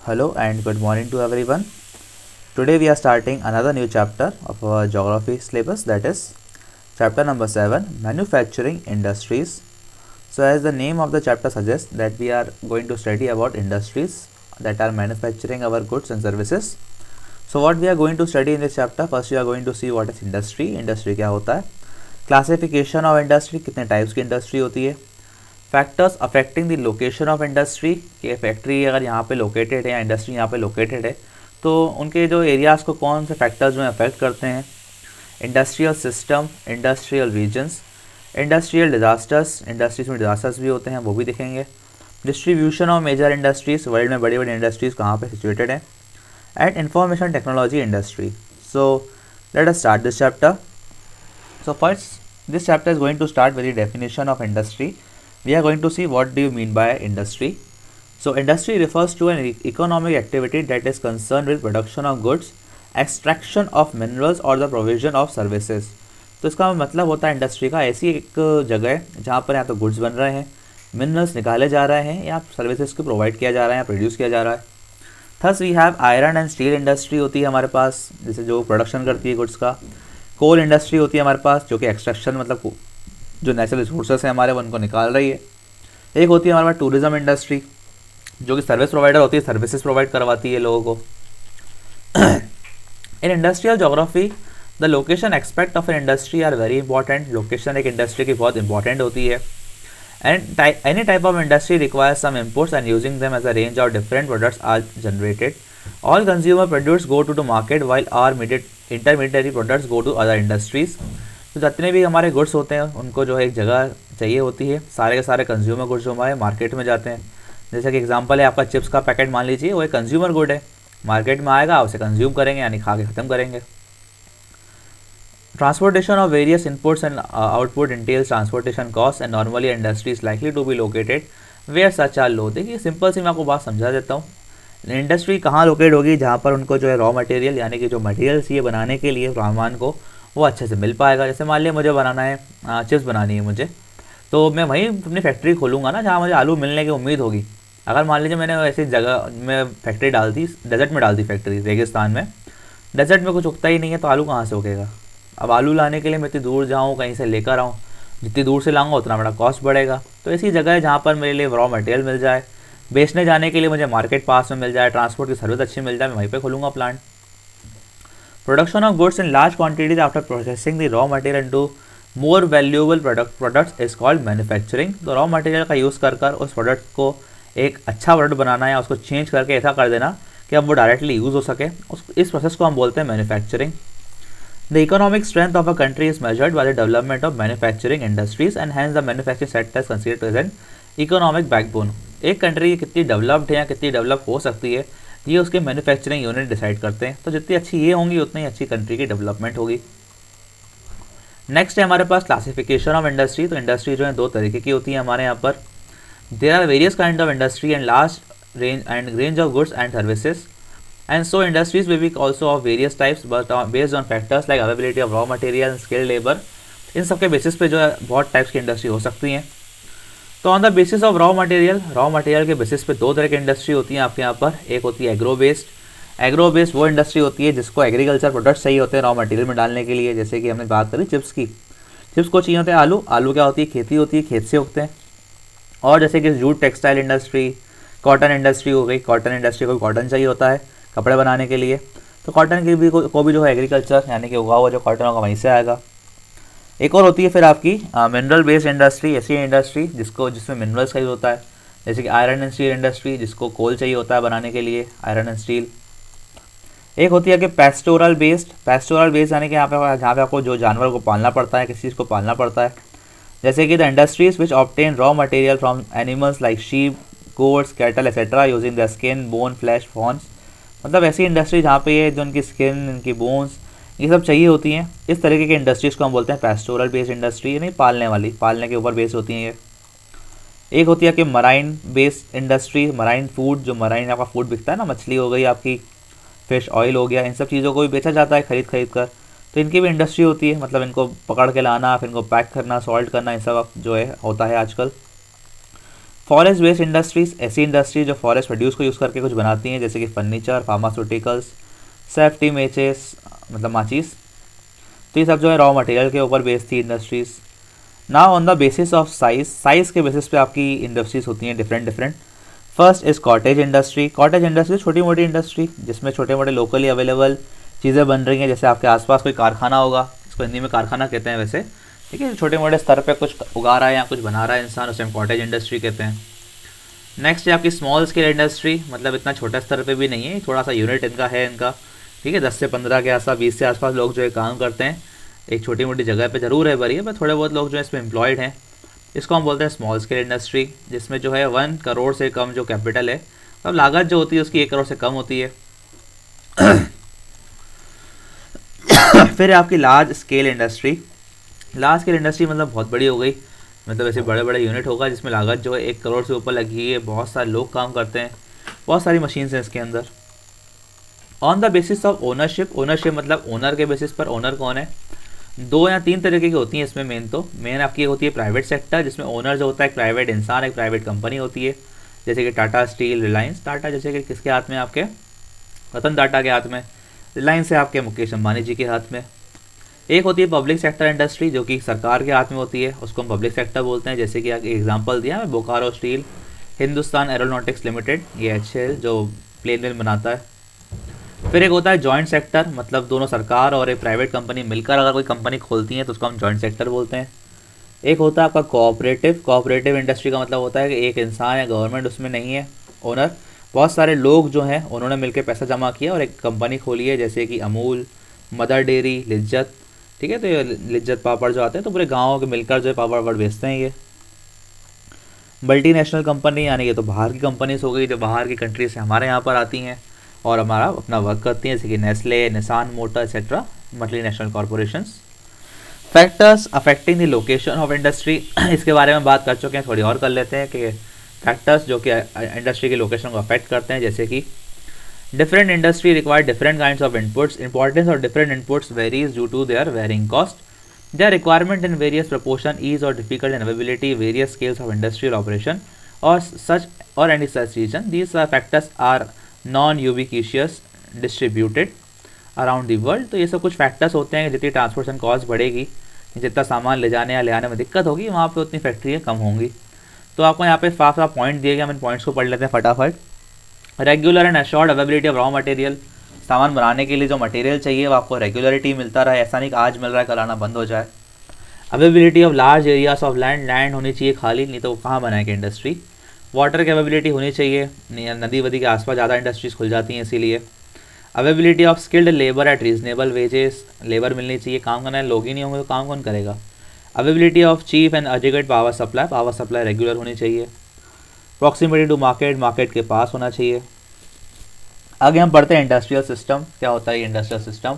Hello and good morning to everyone. Today we are starting another new chapter of our geography syllabus, that is chapter number 7, Manufacturing Industries. So as the name of the chapter suggests, that we are going to study about industries that are manufacturing our goods and services. So what we are going to study in this chapter, first we are going to see what is industry क्या होता है, classification of industry, कितने types की industry होती है, factors affecting the location of industry, कि factory अगर यहाँ पे लोकेटेड है या इंडस्ट्री यहाँ पे लोकेटेड है तो उनके जो एरियाज़ को कौन से फैक्टर्स जो है अफेक्ट करते हैं, industrial system, industrial regions, industrial disasters, industries में डिज़ास्टर्स भी होते हैं वो भी देखेंगे, distribution of major industries, world में बड़ी बड़ी इंडस्ट्रीज़ कहाँ पे सिचुएटेड हैं, and information technology industry. So let us start this chapter. So first, this chapter is going to start with the definition of industry. We are going to see what do you mean by industry. So industry refers to an economic activity that is concerned with production of goods, extraction of minerals or the provision of services. तो इसका मतलब होता है industry का ऐसी एक जगह है जहाँ पर या तो गुड्स बन रहे हैं, मिनरल्स निकाले जा रहे हैं या सर्विसेज को प्रोवाइड किया जा रहा है या प्रोड्यूस किया जा रहा है. Thus we have iron and steel industry होती है हमारे पास, जैसे जो प्रोडक्शन करती है गुड्स का. कोल इंडस्ट्री होती है हमारे पास, जो कि एक्सट्रैक्शन मतलब जो नेचुरल रिसोर्सेस हैं हमारे उनको निकाल रही है. एक होती है हमारे पास टूरिज्म इंडस्ट्री, जो कि सर्विस प्रोवाइडर होती है, सर्विसेज प्रोवाइड करवाती है लोगों को. In industrial geography the location expect of an industry are very important. Location एक इंडस्ट्री की बहुत इंपॉर्टेंट होती है. And any type of industry requires some inputs and using them as a range of different products are generated. All consumer produce go to market while are intermediatory products go to other industries. तो जितने भी हमारे goods होते हैं उनको जो है एक जगह चाहिए होती है. सारे के सारे कंज्यूमर गुड्स जो हमारे मार्केट में जाते हैं, जैसे कि एग्जांपल है आपका चिप्स का पैकेट मान लीजिए, वो एक कंज्यूमर गुड है, मार्केट में आएगा उसे कंज्यूम करेंगे यानी खा के ख़त्म करेंगे. Transportation of various inputs and output entails transportation cost and normally industry is likely to be located where such are low. देखिए सिंपल सी मैं आपको बात समझा देता हूँ. इंडस्ट्री कहाँ लोकेट होगी, जहाँ पर उनको जो है रॉ मटेरियल यानी कि जो मटेरियल चाहिए बनाने के लिए सामान को वो अच्छे से मिल पाएगा. जैसे मान लिया मुझे बनाना है चिप्स बनानी है मुझे, तो मैं वहीं अपनी फैक्ट्री खोलूँगा ना जहाँ मुझे आलू मिलने की उम्मीद होगी. अगर मान लीजिए मैंने ऐसी जगह में फैक्ट्री डाल दी, डेजर्ट में डाल दी फैक्ट्री, रेगिस्तान में, डेजर्ट में कुछ उगता ही नहीं है तो आलू कहाँ से उगेगा. अब आलू लाने के लिए मैं इतनी दूर जाऊँ, कहीं से लेकर आऊँ, जितनी दूर से लाऊंगा उतना बड़ा कॉस्ट बढ़ेगा. तो ऐसी जगह है जहाँ पर मेरे लिए रॉ मटेरियल मिल जाए, बेचने जाने के लिए मुझे मार्केट पास में मिल जाए, ट्रांसपोर्ट की सर्विस अच्छी मिल जाए, मैं वहीं पे खोलूँगा plant. Production of goods in large quantities after processing the raw material into more valuable products is called manufacturing. तो रॉ मटेरियल का यूज़ कर कर उस प्रोडक्ट को एक अच्छा प्रोडक्ट बनाना या उसको चेंज करके ऐसा कर देना कि अब वो डायरेक्टली यूज़ हो सके, इस प्रोसेस को हम बोलते हैं manufacturing. The economic strength of a country is measured by the development of manufacturing industries and hence the manufacturing sector is considered as an economic backbone. एक कंट्री कितनी डेवलप्ड है या कितनी डेवलप हो सकती है ये उसके मैन्युफैक्चरिंग यूनिट डिसाइड करते हैं. तो जितनी अच्छी ये होंगी उतनी अच्छी कंट्री की डेवलपमेंट होगी. नेक्स्ट है हमारे पास क्लासिफिकेशन ऑफ इंडस्ट्री. तो इंडस्ट्री जो है दो तरीके की होती है हमारे यहाँ पर. There are various kind of industry and large range of goods and services. And so industries will be also of various types but based on factors like availability of raw material and skilled labor. इन सब के basis पे जो है बहुत types की industry हो सकती हैं. तो on the basis of raw material के बेसिस पे दो तरह की इंडस्ट्री होती हैं आपके यहाँ पर. एक होती है एग्रो बेस्ड वो इंडस्ट्री होती है जिसको एग्रीकल्चर प्रोडक्ट्स चाहिए होते हैं रॉ मटेरियल में डालने के लिए. जैसे कि हमने बात करी चिप्स की, चिप्स को चाहिए होते हैं आलू क्या होती है, खेती होती है, खेत से उगते हैं. और जैसे कि jute textile industry, cotton industry हो गई, कॉटन इंडस्ट्री को कॉटन चाहिए होता है कपड़े बनाने के लिए, तो कॉटन की भी को भी जो है एग्रीकल्चर यानी कि उगा हुआ जो कॉटन होगा वहीं से आएगा. एक और होती है फिर आपकी मिनरल बेस्ड इंडस्ट्री, ऐसी इंडस्ट्री जिसमें मिनरल्स का यूज़ होता है, जैसे कि आयरन एंड स्टील इंडस्ट्री जिसको कोल चाहिए होता है बनाने के लिए, आयरन एंड स्टील. एक होती है कि पेस्टोरल बेस्ड यानी कि यहाँ पे आपको जो जानवर को पालना पड़ता है, किसी चीज़ को पालना पड़ता है, जैसे कि the industries which obtain raw material from animals like sheep, goats, cattle etcetera using the skin, bone, flash, fawns. मतलब ऐसी इंडस्ट्री जहाँ पे ये जो उनकी स्किन, इनकी बोन्स ये सब चाहिए होती हैं, इस तरीके की इंडस्ट्रीज़ को हम बोलते हैं पेस्टोरल बेस्ड इंडस्ट्री, यानी पालने के ऊपर बेस्ड होती हैं ये. एक होती है कि marine based industry, marine food, जो मराइन आपका फूड बिकता है ना, मछली हो गई आपकी, फिश ऑयल हो गया, इन सब चीज़ों को भी बेचा जाता है खरीद कर. तो इनकी भी इंडस्ट्री होती है, मतलब इनको पकड़ के लाना, फिर इनको पैक करना, सॉल्ट करना, इन सब जो है होता है आजकल. फॉरेस्ट बेस्ड इंडस्ट्रीज ऐसी इंडस्ट्री जो फॉरेस्ट प्रोड्यूस को यूज़ करके कुछ बनाती हैं, जैसे कि फर्नीचर, फार्मास्यूटिकल्स, सेफ्टी मैचेस मतलब माचीस। तो ये सब जो है रॉ मटेरियल के ऊपर बेस्ड थी industries. Now on the basis of size के बेसिस पे आपकी इंडस्ट्रीज होती हैं different. First is cottage industry. Cottage industry छोटी मोटी इंडस्ट्री जिसमें छोटे मोटे लोकली अवेलेबल चीज़ें बन रही हैं, जैसे आपके आसपास कोई कारखाना होगा, इसको हिंदी में कारखाना कहते हैं वैसे, ठीक है, छोटे मोटे स्तर पे कुछ उगा रहा है या कुछ बना रहा है इंसान, उसे हम कॉटेज इंडस्ट्री कहते हैं। नेक्स्ट है आपकी स्मॉल स्केल इंडस्ट्री, मतलब इतना छोटा स्तर पे भी नहीं है, थोड़ा सा यूनिट इनका है इनका, ठीक है, 10 से 15 के आसपास, 20 से आसपास लोग जो है काम करते हैं, एक छोटी मोटी जगह पे ज़रूर है भरी है, पर थोड़े बहुत लोग जो है इसमें एम्प्लॉयड हैं। इसको हम बोलते हैं स्मॉल स्केल इंडस्ट्री, जिसमें जो है 1 करोड़ से कम जो कैपिटल है, अब लागत जो होती है उसकी 1 करोड़ से कम होती है। फिर आपकी large scale industry. Large scale industry मतलब बहुत बड़ी हो गई, मतलब ऐसे बड़े बड़े यूनिट होगा जिसमें लागत जो है 1 करोड़ से ऊपर लगी है, बहुत सारे लोग काम करते हैं, बहुत सारी मशीन्स हैं इसके अंदर। On the basis of ownership, ownership मतलब ओनर के बेसिस पर, ओनर कौन है, 2 या 3 तरीके की होती हैं इसमें। मेन आपकी होती है प्राइवेट सेक्टर, जिसमें ओनर जो होता है एक प्राइवेट इंसान, एक प्राइवेट कंपनी होती है, जैसे कि टाटा स्टील, रिलायंस। टाटा जैसे कि किसके हाथ में, आपके रतन टाटा के हाथ में, रिलायंस है आपके मुकेश अंबानी जी के हाथ में। एक होती है पब्लिक सेक्टर इंडस्ट्री, जो कि सरकार के हाथ में होती है, उसको हम पब्लिक सेक्टर बोलते हैं, जैसे कि एग्जांपल दिया है Bokaro steel, Hindustan aeronautics limited, ये HAL जो प्लेन वेन बनाता है। फिर एक होता है जॉइंट सेक्टर, मतलब दोनों सरकार और एक प्राइवेट कंपनी मिलकर अगर कोई कंपनी खोलती है तो उसको हम जॉइंट सेक्टर बोलते हैं। एक होता है आपका कोऑपरेटिव। कोऑपरेटिव इंडस्ट्री का मतलब होता है कि एक इंसान या गवर्नमेंट उसमें नहीं है ओनर, बहुत सारे लोग जो हैं उन्होंने मिलकर पैसा जमा किया और एक कंपनी खोली है, जैसे कि अमूल, मदर डेयरी, लिज्जत, ठीक है, तो ये लिज्जत पापड़ जो आते हैं तो पूरे गाँव के मिलकर जो है पापड़ वापड़ बेचते हैं ये। मल्टीनेशनल कंपनी यानी ये तो बाहर की कंपनीज हो गई, जो बाहर की कंट्री से हमारे यहाँ पर आती हैं और हमारा अपना वर्क करती हैं, जैसे कि Nestle, Nissan motor etcetera, multinational corporations. Factors affecting the location of industry, इसके बारे में बात कर चुके हैं, थोड़ी और कर लेते हैं कि फैक्टर्स जो कि इंडस्ट्री की लोकेशन को अफेक्ट करते हैं, जैसे कि different industry require different kinds of inputs, importance of different inputs varies due to their varying cost, their requirement in various proportion, ease or difficult and availability, various scales of industrial operation or such or any such region. These factors are non-ubiquitous distributed around the world. तो ये सब कुछ factors होते हैं कि जितनी transportation cost बढ़ेगी, जितना सामान ले जाने या ले आने में दिक्कत होगी, वहाँ पे उतनी फैक्ट्रियाँ कम होंगी। तो आपको यहाँ पे साफ साफ पॉइंट दिए गए, हम इन पॉइंट्स को पढ़ लेते हैं फटाफट। Regular and assured availability of raw material, सामान बनाने के लिए जो मटेरियल चाहिए वो आपको रेगुलरिटी मिलता रहे, ऐसा नहीं कि आज मिल रहा है कल आना बंद हो जाए। Availability of large areas of land, land होनी चाहिए खाली, नहीं तो कहाँ बनाएंगे इंडस्ट्री। वाटर की अवेलेबिलिटी होनी चाहिए, नदी वदी के आसपास ज़्यादा इंडस्ट्रीज खुल जाती हैं इसीलिए। Availability of skilled labour eight reasonable wages, labour मिलनी चाहिए, काम करना है, लोग ही नहीं होंगे तो काम कौन करेगा। Availability of cheap and adequate power supply, power supply regular होनी चाहिए। प्रॉक्सिमिटी टू मार्केट, मार्केट के पास होना चाहिए। आगे हम पढ़ते हैं इंडस्ट्रियल सिस्टम, क्या होता है industrial system.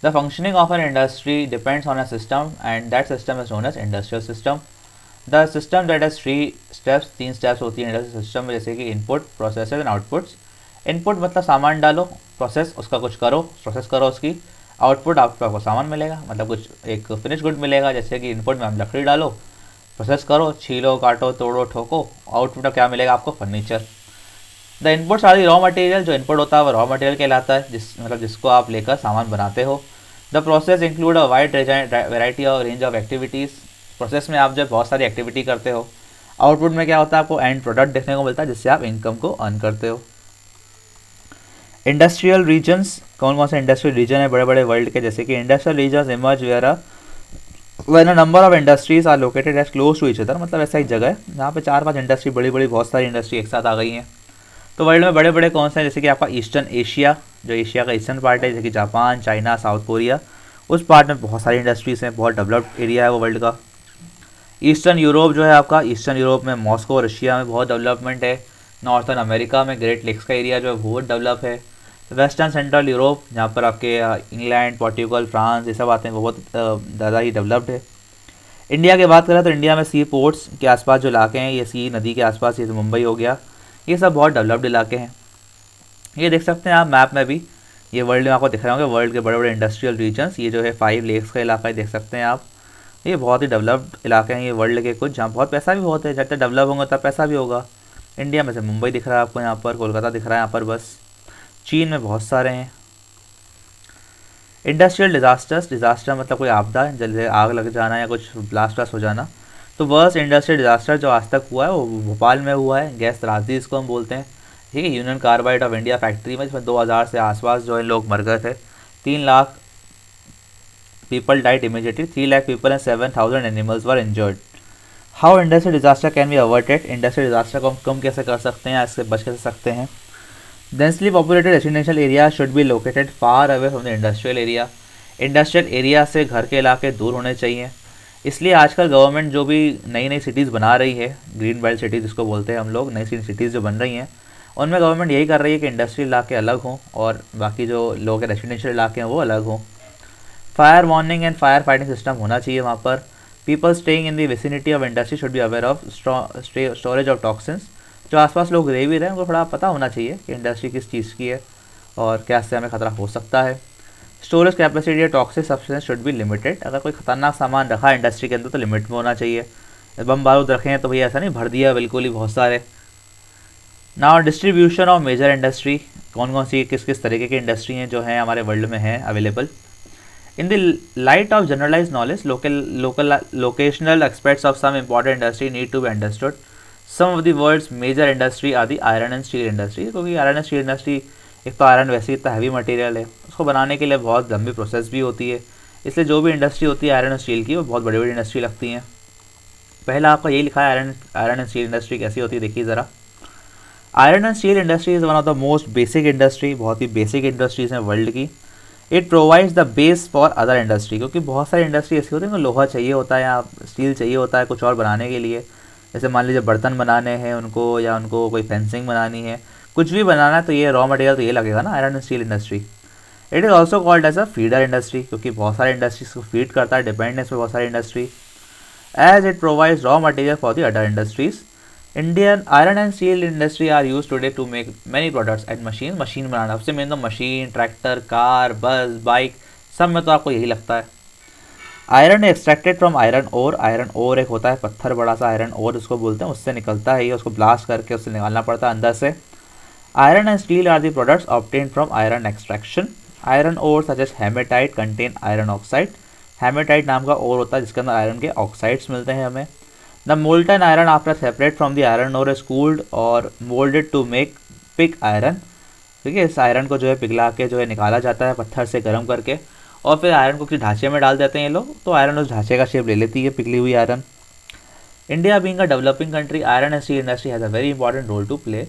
The functioning of an industry depends on a system and that system is known as industrial system. The system that has 3 steps, 3 steps होती है इंडस्ट्रियल सिस्टम में, जैसे कि input, process and outputs. Input मतलब सामान डालो, process उसका कुछ करो, प्रोसेस करो उसकी, आउटपुट आपको सामान मिलेगा, मतलब कुछ एक फिनिश गुड मिलेगा, जैसे कि इनपुट में हम लकड़ी डालो, प्रोसेस करो, छीलो, काटो, तोड़ो, ठोको, आउटपुट में क्या मिलेगा आपको, furniture. The inputs are the raw material, जो इनपुट होता है वो रॉ मटेरियल कहलाता है, जिसको आप लेकर सामान बनाते हो। The process include a wide variety और रेंज ऑफ एक्टिविटीज़, प्रोसेस में आप जो बहुत सारी एक्टिविटी करते हो। आउटपुट में क्या होता है, आपको एंड प्रोडक्ट देखने को मिलता है जिससे आप इनकम को अर्न करते हो। इंडस्ट्रियल रीजन्स, कौन कौन से इंडस्ट्रियल रीजन है बड़े बड़े वर्ल्ड के, जैसे कि industrial regions emerge when a number of industries are located as close to each other, मतलब ऐसा एक जगह है जहाँ पे 4-5 इंडस्ट्री बड़ी बड़ी बहुत सारी इंडस्ट्री एक साथ आ गई हैं। तो वर्ल्ड में बड़े बड़े कौन से हैं, जैसे कि आपका ईस्टर्न एशिया, जो एशिया का ईस्टर्न पार्ट है, जैसे कि जापान, चाइना, साउथ कोरिया, उस पार्ट में बहुत सारी इंडस्ट्रीज़ हैं, बहुत डेवलप्ड एरिया है वो वर्ल्ड का। ईस्टर्न यूरोप जो है आपका, ईस्टर्न यूरोप में मॉस्को, रशिया में बहुत डेवलपमेंट है। नॉर्थर्न अमेरिका में ग्रेट लेक्स का एरिया जो है बहुत डेवलप है। वेस्टर्न सेंट्रल यूरोप, जहाँ पर आपके इंग्लैंड, पोर्टुगल, फ्रांस ये सब आते हैं, वो बहुत ज़्यादा ही डेवलप्ड है। इंडिया की बात करें तो इंडिया में सी पोर्ट्स के आसपास जो इलाके हैं, ये सी नदी के आसपास, ये तो मुंबई हो गया, ये सब बहुत डेवलप्ड इलाके हैं। ये देख सकते हैं आप मैप में भी, ये वर्ल्ड में आपको दिख रहे होंगे वर्ल्ड के बड़े बड़े इंडस्ट्रियल रीजन्स, ये जो है 5 लेक्स का इलाका है, देख सकते हैं आप, ये बहुत ही डेवलप्ड इलाके हैं ये वर्ल्ड के कुछ, जहाँ बहुत पैसा भी बहुत है, जब तक डेवलप होंगे तब पैसा भी होगा। इंडिया में से मुंबई दिख रहा है आपको यहाँ पर, कोलकाता दिख रहा है यहाँ पर बस। चीन में बहुत सारे हैं। इंडस्ट्रियल डिजास्टर्स, डिजास्टर मतलब कोई आपदा, जैसे आग लग जाना या कुछ ब्लास्ट हो जाना। तो वर्स्ट इंडस्ट्रियल डिजास्टर जो आज तक हुआ है वो भोपाल में हुआ है, गैस त्रासदी इसको हम बोलते हैं, ठीक है। Union carbide of India factory में, जिसमें 2000 से आसपास जो है लोग मर गए थे। 3 lakh people died immediately, 3 lakh people and 7000 animals were injured. How industrial disaster can be averted, industrial disaster को हम कम कैसे कर सकते हैं, इससे बच कैसे सकते हैं। Densely populated residential area should be located far away from the industrial area, industrial area से घर के इलाके दूर होने चाहिए। इसलिए आजकल गवर्नमेंट जो भी नई नई सिटीज़ बना रही है, ग्रीन बेल्ट सिटीज़ जिसको बोलते हैं हम लोग, नई सिटीज़ जो बन रही हैं, उनमें गवर्नमेंट यही कर रही है कि इंडस्ट्रियल इलाके अलग हों और बाकी जो लोग के रेसिडेंशियल इलाके हैं वो अलग हों। Fire warning and fire fighting system होना चाहिए वहाँ पर। People staying in the vicinity of industry should be aware of storage of toxins, जो आसपास लोग रह भी रहे हैं उनको थोड़ा पता होना चाहिए कि इंडस्ट्री किस चीज़ की है और क्या से हमें खतरा हो सकता है। स्टोरेज कैपेसिटी या toxic substance should be limited, अगर कोई खतरनाक सामान रखा है इंडस्ट्री के अंदर तो लिमिट में होना चाहिए। बम बारूद रखे हैं तो भैया ऐसा नहीं भर दिया बिल्कुल ही बहुत सारे। Now distribution of major industry, कौन कौन सी किस किस तरीके की इंडस्ट्री हैं जो हैं हमारे वर्ल्ड में हैं available. In the light of generalize knowledge locational expects of some important industry need to be understood. Some of the world's major industry are the iron and steel industry, क्योंकि iron and steel industry, एक तो iron वैसे ही इतना heavy material है, उसको बनाने के लिए बहुत लंबी प्रोसेस भी होती है, इसलिए जो भी इंडस्ट्री होती है आयरन और स्टील की वो बहुत बड़ी बड़ी इंडस्ट्री लगती हैं। पहला आपका यही लिखा है आयरन एंड स्टील इंडस्ट्री कैसी होती है, देखिए ज़रा। Iron and steel industry is one of the most basic industry, बहुत ही बेसिक इंडस्ट्रीज़ हैं वर्ल्ड की। It provides the base for other industry, क्योंकि बहुत सारी इंडस्ट्री ऐसी होती है लोहा चाहिए होता है या स्टील चाहिए होता है कुछ और बनाने के लिए, जैसे मान लीजिए बर्तन बनाने हैं उनको, या उनको कोई फेंसिंग बनानी है, कुछ भी बनाना है तो ये रॉ मटेरियल तो ये लगेगा ना, iron and steel industry. It is also called as a feeder industry, क्योंकि बहुत सारे इंडस्ट्रीज को फीड करता है, डिपेंडेंस पे बहुत सारी industry. As it provides raw material for the other industries. Indian iron and steel industry are use today to make many products and machine, machine बनाना सबसे मेन तो machine, tractor, car, bus, bike, सब में तो आपको यही लगता है। Iron extracted from iron ore, iron ore एक होता है पत्थर बड़ा सा आयरन ओर उसको बोलते हैं, उससे निकलता है ये, उसको ब्लास्ट करके उससे निकालना पड़ता है अंदर से। Iron and steel are the products obtained from iron extraction. Iron ore such as hematite contain iron oxide, hematite नाम का ओर होता है जिसके अंदर आयरन के ऑक्साइड्स मिलते हैं हमें। The molten iron after separate from the iron ore is cooled और moulded to make pig iron, ठीक है। इस आयरन को जो है पिघला के जो है निकाला जाता है पत्थर से गर्म करके, और फिर आयरन को किसी ढांचे में डाल देते हैं ये लोग, तो आयरन उस ढांचे का शेप ले लेती है पिघली हुई iron. India being a developing country, iron and steel industry has a very important role to play.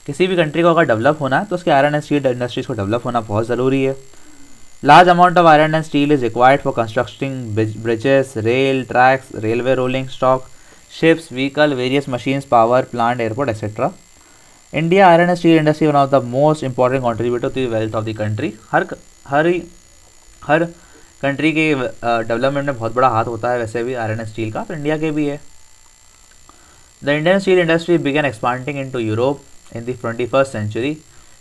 किसी भी कंट्री को अगर डेवलप होना है तो उसके आयरन एंड स्टील इंडस्ट्रीज को डेवलप होना बहुत ज़रूरी है। Large amount of iron and steel is required for constructing bridges, rail tracks, railway rolling stock, ships, vehicle, various machines, power plant, airport etcetera. India iron and steel industry one of the most important contributor to the wealth of the country. हर country के development में बहुत बड़ा हाथ होता है वैसे भी आयरन एंड स्टील का, तो इंडिया के भी है। The Indian steel industry began expanding into Europe in the 21st century.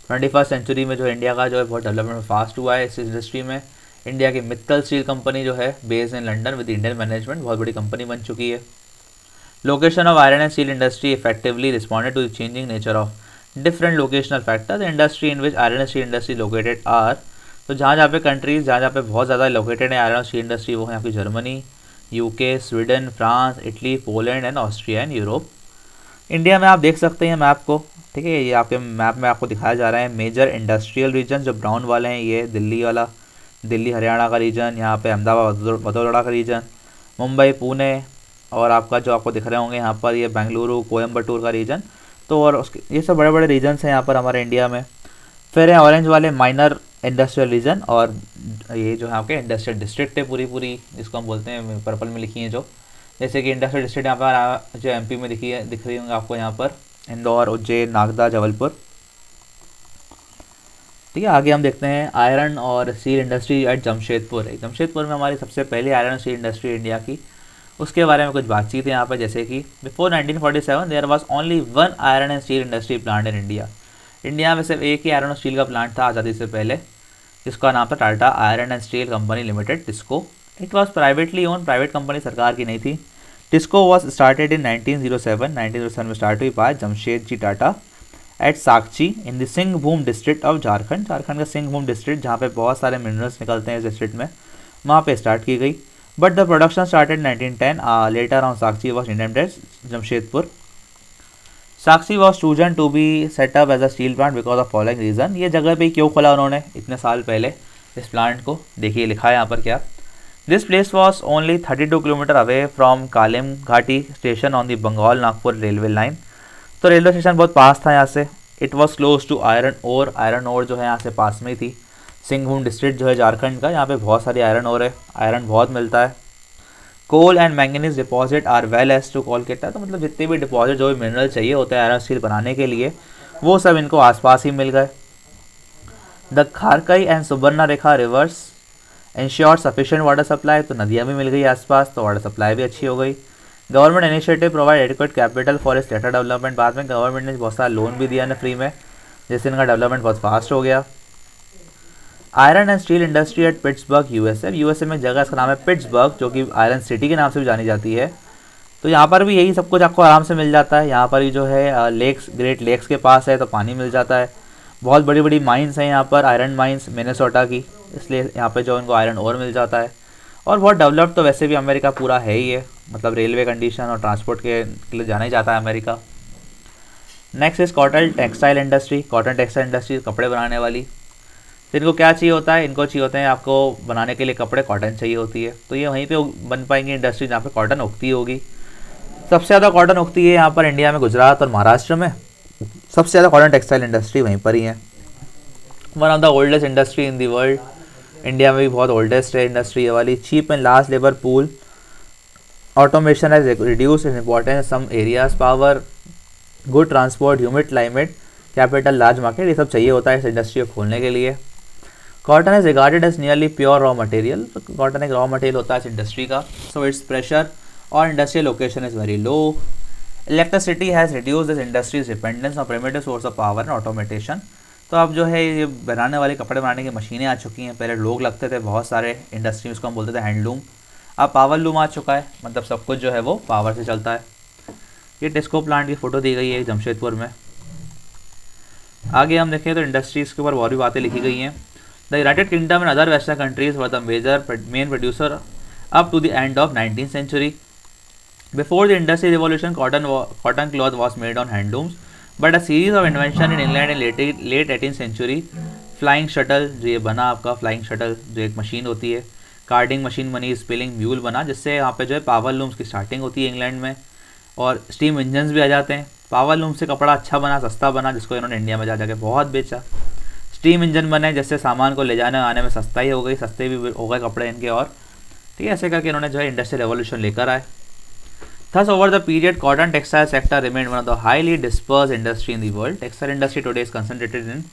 21st century में जो इंडिया का जो है बहुत डेवलपमेंट फास्ट हुआ है इस इंडस्ट्री में। इंडिया की मित्तल स्टील कंपनी जो है based in London with Indian management, बहुत बड़ी कंपनी बन चुकी है। Location of iron and steel industry effectively responded to the changing nature of different locational factor. The industry in which iron and steel industry located are, तो जहाँ जहाँ पे countries जहाँ पे बहुत ज़्यादा लोकेटेड है आयरन और स्टील इंडस्ट्री वो है यहाँ की Germany, UK, Sweden, France, Italy, Poland and Austria and Europe. India में आप देख सकते हैं मैप को, ठीक है, ये आपके मैप में आपको दिखाया जा रहा है मेजर इंडस्ट्रियल रीजन जो ब्राउन वाले हैं, ये दिल्ली वाला, दिल्ली हरियाणा का रीजन, यहाँ पे अहमदाबाद वडोदरा का रीजन, मुंबई, पुणे, और आपका जो आपको दिख रहे होंगे यहाँ पर ये बेंगलुरु, कोयम्बटूर का रीजन, तो और उसके ये सब बड़े बड़े रीजन्स हैं यहाँ पर हमारे इंडिया में। फिर है ऑरेंज वाले माइनर इंडस्ट्रियल रीजन, और ये जो है आपके इंडस्ट्रियल डिस्ट्रिक्ट है पूरी जिसको हम बोलते हैं पर्पल में लिखी है जो, जैसे कि इंडस्ट्रियल डिस्ट्रिक्ट यहाँ पर जो एमपी में दिख रही होंगे आपको यहाँ पर इंदौर, उज्जैन, नागदा, जबलपुर, ठीक है। आगे हम देखते हैं आयरन और स्टील इंडस्ट्री एट जमशेदपुर है। जमशेदपुर में हमारी सबसे पहली आयरन और स्टील इंडस्ट्री इंडिया की, उसके बारे में कुछ बातचीत है यहाँ पर, जैसे कि before 1947 there was only one iron and steel industry plant in India. India में सिर्फ एक ही आयरन और स्टील का प्लांट था आज़ादी से पहले, जिसका नाम था Tata iron and steel company limited, TISCO. It was privately own, private company, सरकार की नहीं थी। टिस्को वॉज स्टार्टेड इन 1907 में स्टार्ट हुई by Jamshedji Tata at Sakchi in the Singhbhum district of Jharkhand. Jharkhand का सिंहभूम डिस्ट्रिक्ट जहाँ पे बहुत सारे मिनरल्स निकलते हैं इस डिस्ट्रिक्ट में, वहाँ पे स्टार्ट की गई। But the production started 1910 later on Sakchi was renamed as Jamshedpur. Sakchi was chosen to be set up as a steel plant because of following reason. ये जगह पे क्यों खोला उन्होंने इतने साल पहले इस प्लांट को, देखिए लिखा है यहाँ पर क्या। This place was only 32 kilometre away from Kalimati station on the Bengal Nagpur railway line. तो रेलवे स्टेशन बहुत पास था यहाँ से। It was close to iron ore, iron ore जो है यहाँ से पास में ही थी। सिंहभूम डिस्ट्रिक्ट जो है झारखंड का, यहाँ पे बहुत सारी आयरन ओर है, आयरन बहुत मिलता है। Coal and manganese deposit are well as to Kolkata. तो मतलब जितने भी डिपॉजिट जो भी मिनरल चाहिए होते हैं आयरन स्टील बनाने के लिए, वो सब इनको आसपास ही मिल गए। The Kharkai and Subarnarekha rivers ensure sufficient water supply. तो नदियाँ भी मिल गई आसपास, तो वाटर सप्लाई भी अच्छी हो गई। Government initiative provide adequate capital for इस लेटर डेवलपमेंट। बाद में गवर्नमेंट ने बहुत सारा लोन भी दिया ना फ्री में, जिससे इनका डेवलपमेंट बहुत फास्ट हो गया। Iron and steel industry at Pittsburgh USA. USA में जगह इसका नाम है पिट्सबर्ग, जो कि आयरन सिटी के नाम से भी जानी जाती है। तो यहाँ पर भी यही सब कुछ आपको आराम से मिल जाता है। यहाँ पर ही जो है लेक्स, ग्रेट लेक्स के पास है, तो पानी मिल जाता है। बहुत बड़ी बड़ी माइंस हैं यहाँ पर, आयरन माइंस मिनेसोटा की, इसलिए यहाँ पे जो इनको आयरन ओर मिल जाता है। और बहुत डेवलप्ड तो वैसे भी अमेरिका पूरा है ही है, मतलब रेलवे कंडीशन और ट्रांसपोर्ट के लिए जाना ही जाता है America. Next is cotton textile industry. Cotton textile industry कपड़े बनाने वाली। तो इनको क्या चाहिए होता है, इनको चाहिए होते हैं आपको बनाने के लिए कपड़े, कॉटन चाहिए होती है। तो ये वहीं पे बन पाएंगी इंडस्ट्री जहाँ पे कॉटन उगती होगी। सबसे ज़्यादा कॉटन उगती है यहाँ पर इंडिया में, गुजरात और महाराष्ट्र में। सबसे ज़्यादा कॉटन टेक्सटाइल इंडस्ट्री वहीं पर ही है। One of the oldest industry in the world. India में भी बहुत ओल्डेस्ट है इंडस्ट्री ये वाली। Cheap and large labour pool, automation has reduce in importance some areas, power, good transport, humid climate, capital, large market, ये सब चाहिए होता है इस इंडस्ट्री को खोलने के लिए। Cotton is regarded as nearly pure raw material. Cotton एक रॉ मटेरियल होता है इस इंडस्ट्री का। सो इट्स प्रेशर और industrial location is very low. Electricity has reduce this industry's dependence on primitive source of power and automation. तो अब जो है ये बनाने वाली कपड़े बनाने की मशीनें आ चुकी हैं। पहले लोग लगते थे बहुत सारे, इंडस्ट्री उसको हम बोलते थे हैंडलूम। अब पावर लूम आ चुका है, मतलब सब कुछ जो है वो पावर से चलता है। ये टिस्को प्लांट की फ़ोटो दी गई है जमशेदपुर में। आगे हम देखें तो इंडस्ट्रीज़ के ऊपर और भी बातें लिखी गई हैं। The United Kingdom and other western countries were the main producer up to the end of 19th century. Before the Industrial Revolution, cotton cloth was made on handlooms, but a series of invention in England in late 18th century, flying shuttle, जो ये बना आपका flying shuttle, जो एक machine होती है, carding machine बनी, spilling mule बना, जिससे यहाँ पे जो है पावर लूम्स की स्टार्टिंग होती है इंग्लैंड में, और स्टीम इंजन्स भी आ जाते हैं। पावर लूम से कपड़ा अच्छा बना, सस्ता बना, जिसको इन्होंने इंडिया में जा जाके बहुत बेचा। स्टीम इंजन बने, जिससे सामान को ले जाने आने में सस्ताई हो गई, सस्ते भी हो गए कपड़े इनके। और ठीक है, ऐसे करके इन्होंने जो है इंडस्ट्रियल रेवोल्यूशन लेकर आए। Thus, over the period, cotton textile sector remained one of the highly dispersed industry in the world. Textile industry today is concentrated in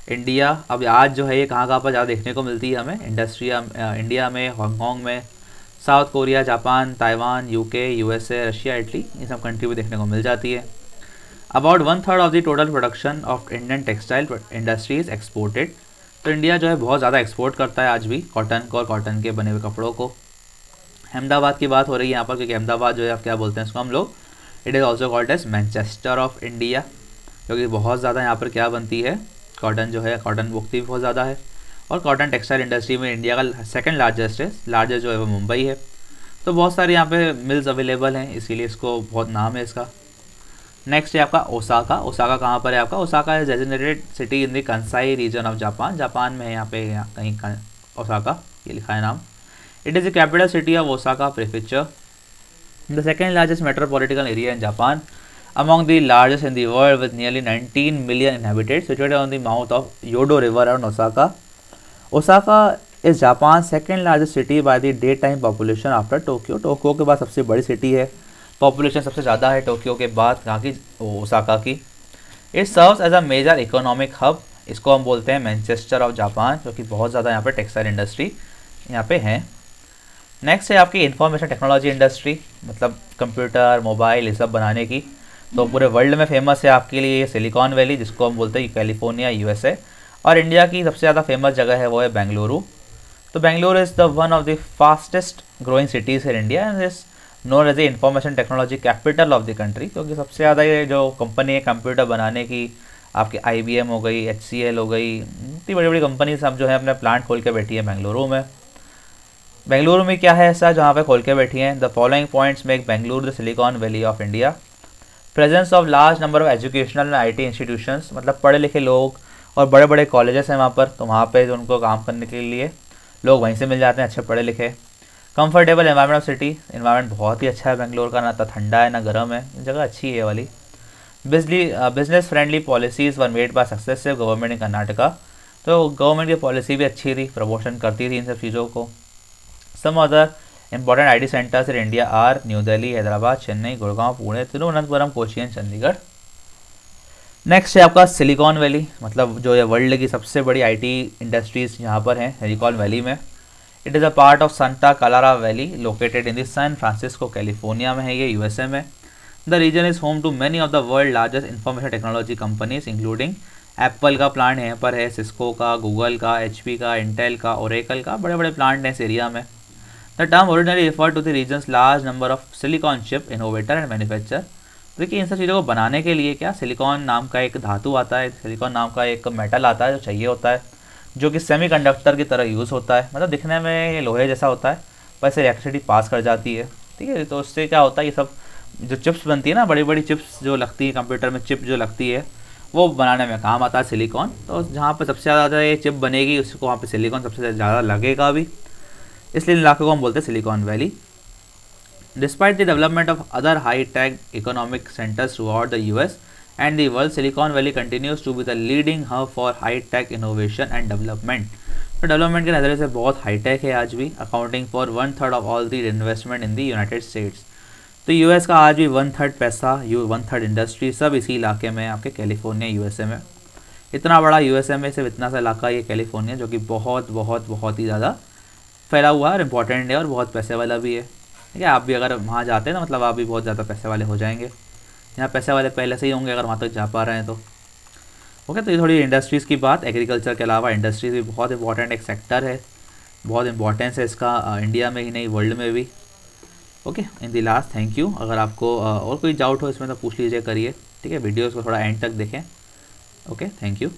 India. अब आज जो है ये कहाँ पर ज़्यादा देखने को मिलती है हमें इंडस्ट्री, इंडिया में, हांगकॉन्ग में, south Korea, Japan, Taiwan, UK, USA, Russia, Italy, ये सब कंट्री में देखने को मिल जाती है। About 1/3 of the total production of Indian textile industry is exported. तो इंडिया जो है बहुत ज़्यादा एक्सपोर्ट करता है आज भी कॉटन को और कॉटन के बने हुए कपड़ों को। अहमदाबाद की बात हो रही है यहाँ पर, क्योंकि अहमदाबाद जो है आप क्या बोलते हैं इसको हम लोग, it is also called as Manchester of India, क्योंकि बहुत ज़्यादा यहाँ पर क्या बनती है, कॉटन जो है, कॉटन उगती भी बहुत ज़्यादा है। और कॉटन टेक्सटाइल इंडस्ट्री में इंडिया का सेकंड लार्जेस्ट है, लार्जेस्ट जो है वो मुंबई है। तो बहुत सारे यहाँ पे मिल्स अवेलेबल हैं, इसीलिए इसको बहुत नाम है इसका। नेक्स्ट है आपका ओसाका। ओसाका कहाँ पर है आपका? Osaka is designated city in the Kansai region of Japan. Japan में है यहाँ पे कहीं ओसाका, ये लिखा है नाम। It is the capital city of Osaka Prefecture, the second largest metropolitan area in Japan, among the largest in the world with nearly 19 million inhabitants, situated on the mouth of Yodo River around Osaka. Osaka is Japan's second largest city by the daytime population after Tokyo. Tokyo के बाद सबसे बड़ी city है, population सबसे ज़्यादा है Tokyo के बाद, कहाँ की? ओसाका की। It serves as a major economic hub, इसको हम बोलते हैं मैनचेस्टर ऑफ जापान, क्योंकि बहुत ज़्यादा यहाँ पे टेक्सटाइल इंडस्ट्री यहाँ पे है। नेक्स्ट है आपकी इंफॉर्मेशन टेक्नोलॉजी इंडस्ट्री, मतलब कंप्यूटर, मोबाइल, ये सब बनाने की। तो पूरे वर्ल्ड में फेमस है आपके लिए सिलिकॉन वैली, जिसको हम बोलते हैं कैलिफोर्निया, यूएसए। और इंडिया की सबसे ज़्यादा फेमस जगह है वो है बेंगलुरु। तो Bengaluru is the one of the fastest growing cities in India and is known as the information technology capital of the country, क्योंकि सबसे ज़्यादा ये जो कंपनी है कंप्यूटर बनाने की, आपकी IBM हो गई, HCL हो गई, इतनी बड़ी बड़ी कंपनी सब जो है अपने प्लांट खोल के बैठी है बेंगलुरु में। बेंगलुरु में क्या है ऐसा जहाँ पे खोल के बैठी हैं? The following points make Bengaluru the silicon valley of India. Presence of large number of educational and IT institutions, मतलब पढ़े लिखे लोग और बड़े बड़े कॉलेजेस हैं वहाँ पर, तो वहाँ पे जो उनको काम करने के लिए लोग वहीं से मिल जाते हैं, अच्छे पढ़े लिखे। Comfortable environment of city, environment बहुत ही अच्छा है बेंगलोर का, ना तो ठंडा है ना गर्म है, जगह अच्छी है वाली। Business friendly policies were made by successive government in Karnataka, तो गवर्नमेंट की पॉलिसी भी अच्छी थी, प्रमोशन करती थी इन सब चीज़ों को। Some other important IT centres in India are New Delhi, Hyderabad, Chennai, Gurgaon, Pune, Thiruvananthapuram, Kochi and Chandigarh. Next है आपका सिलिकॉन वैली, मतलब जो ये वर्ल्ड की सबसे बड़ी IT इंडस्ट्रीज़ यहाँ पर हैं सिलिकॉन वैली में। It is a part of Santa Clara valley located in the San Francisco California में है ये, USA में। The region is home to many of the world largest information technology companies including Apple का plant यहाँ पर है, Cisco का, Google का, HP का, इंटेल का, ओरेकल का, बड़े बड़े प्लांट हैं इस एरिया में। The term originally refer to the regions large number of silicon chip innovator and manufacture. देखिए इन सब चीज़ों को बनाने के लिए क्या सिलिकॉन नाम का एक धातु आता है, सिलिकॉन नाम का एक मेटल आता है जो चाहिए होता है, जो कि सेमीकंडक्टर की तरह यूज़ होता है, मतलब दिखने में ये लोहे जैसा होता है, वैसे इलेक्ट्रिसिटी पास कर जाती है, ठीक है। तो उससे क्या होता है, ये सब जो चिप्स बनती है ना, बड़ी बड़ी चिप्स जो लगती है कंप्यूटर में, चिप जो लगती है वो बनाने में काम आता है सिलिकॉन। तो जहाँ पर सबसे ज़्यादा ये चिप बनेगी उसको वहाँ पर सिलिकॉन सबसे ज़्यादा लगेगा भी, इसलिए इन इलाके को हम बोलते हैं silicon valley. Despite the development of other high-tech economic centers throughout the US and the world, Silicon Valley continues to be the leading hub for high-tech innovation and development. तो डेवलपमेंट के नज़रिए से बहुत हाईटेक है आज भी, accounting for 1/3 of all the investment in the United states. तो US का आज भी 1/3 पैसा, 1/3 इंडस्ट्री सब इसी इलाके में, आपके कैलिफोर्निया USA में। इतना बड़ा USA में सिर्फ इतना सा इलाका ये कैलिफोर्निया, जो कि बहुत बहुत बहुत ही ज़्यादा फैला हुआ है और इम्पॉर्टेंट है और बहुत पैसे वाला भी है, ठीक है। आप भी अगर वहाँ जाते हैं ना, मतलब आप भी बहुत ज़्यादा पैसे वाले हो जाएंगे, यहाँ पैसे वाले पहले से ही होंगे अगर वहाँ तक जा पा रहे हैं तो। ओके, तो ये थोड़ी इंडस्ट्रीज़ की बात। एग्रीकल्चर के अलावा इंडस्ट्रीज़ भी बहुत इंपॉर्टेंट एक सेक्टर है, बहुत इंपॉर्टेंस है इसका इंडिया में ही नहीं वर्ल्ड में भी। Okay, in the last thank you. अगर आपको और कोई डाउट हो इसमें तो पूछ लीजिए, करिए, ठीक है। वीडियोज़ को थोड़ा एंड तक देखें। Okay, thank you.